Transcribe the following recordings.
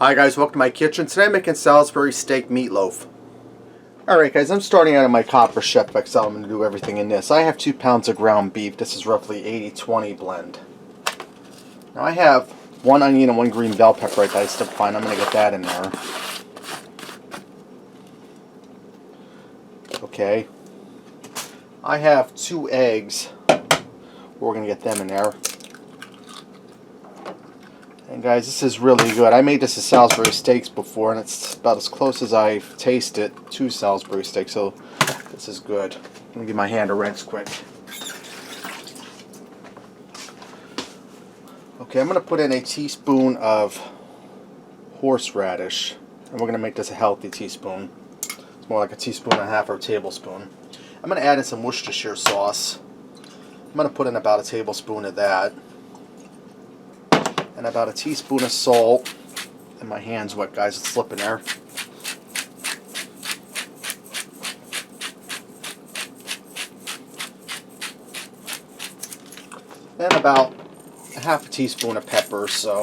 Hi guys, welcome to my kitchen. Today I'm making Salisbury steak meatloaf. Alright guys, I'm starting out of my Copper Chef XL. I'm going to do everything in this. I have 2 pounds of ground beef. This is roughly 80-20 blend. Now I have 1 onion and 1 green bell pepper I diced up fine. I'm going to get that in there. Okay. I have 2 eggs. We're going to get them in there. And guys, this is really good. I made this as Salisbury steaks before, and it's about as close as I've tasted to Salisbury steaks, so this is good. Let me give my hand a rinse quick. Okay, I'm going to put in a teaspoon of horseradish, and we're going to make this a healthy teaspoon. It's more like a teaspoon and a half or a tablespoon. I'm going to add in some Worcestershire sauce. I'm going to put in about a tablespoon of that. And about a teaspoon of salt. And my hand's wet, guys, it's slipping there. And about a half a teaspoon of pepper, so.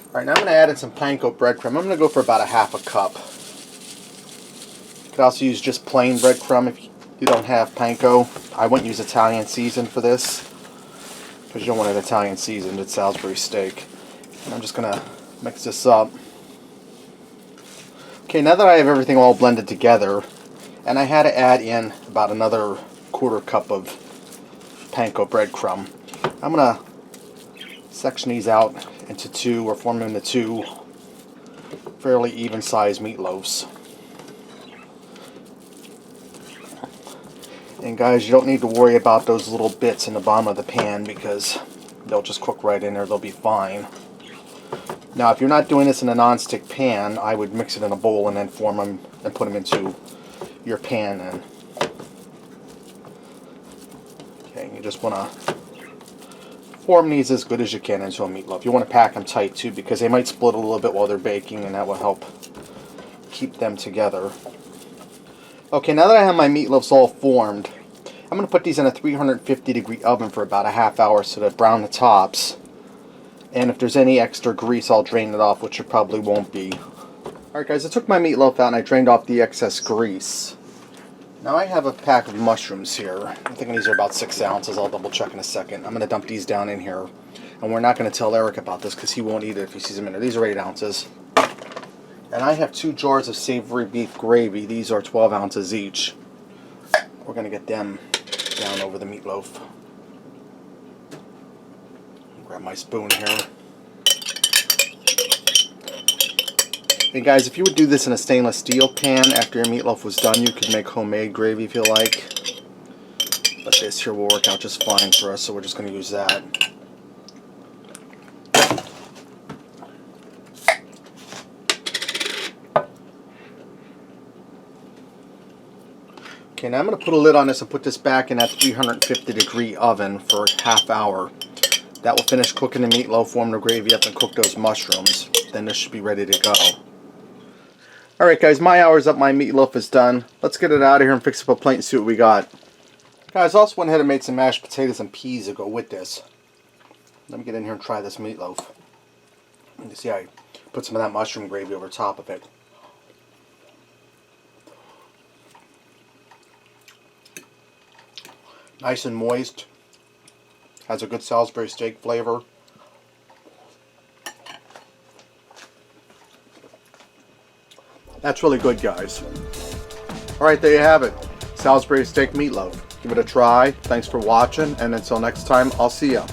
Alright, now I'm going to add in some panko breadcrumb. I'm going to go for about a half a cup. You could also use just plain breadcrumb if you don't have panko. I wouldn't use Italian seasoned for this, because you don't want it Italian seasoned. It's Salisbury steak. And I'm just going to mix this up. Okay, now that I have everything all blended together, and I had to add in about another quarter cup of panko breadcrumb, I'm going to section these out into 2, or form them into 2 fairly even sized meatloaves. And guys, you don't need to worry about those little bits in the bottom of the pan, because they'll just cook right in there. They'll be fine. Now, if you're not doing this in a non-stick pan, I would mix it in a bowl and then form them and put them into your pan. And okay, you just want to form these as good as you can into a meatloaf. You want to pack them tight too, because they might split a little bit while they're baking, and that will help keep them together. Okay, now that I have my meatloaves all formed, I'm going to put these in a 350-degree oven for about a half hour so to brown the tops. And if there's any extra grease, I'll drain it off, which it probably won't be. Alright guys, I took my meatloaf out and I drained off the excess grease. Now I have a pack of mushrooms here. I think these are about 6 ounces. I'll double check in a second. I'm going to dump these down in here. And we're not going to tell Eric about this because he won't eat it if he sees them in there. These are 8 ounces. And I have 2 jars of savory beef gravy. These are 12 ounces each. We're going to get them down over the meatloaf. Grab my spoon here. And guys, if you would do this in a stainless steel pan after your meatloaf was done, you could make homemade gravy if you like. But this here will work out just fine for us, so we're just going to use that. Okay, now I'm going to put a lid on this and put this back in that 350-degree oven for a half hour. That will finish cooking the meatloaf, warm the gravy up, and cook those mushrooms. Then this should be ready to go. Alright guys, my hour's up, my meatloaf is done. Let's get it out of here and fix up a plate and see what we got. Guys, I also went ahead and made some mashed potatoes and peas to go with this. Let me get in here and try this meatloaf. You see I put some of that mushroom gravy over top of it. Nice and moist. Has a good Salisbury steak flavor. That's really good, guys. Alright, there you have it. Salisbury steak meatloaf. Give it a try. Thanks for watching, and until next time, I'll see ya.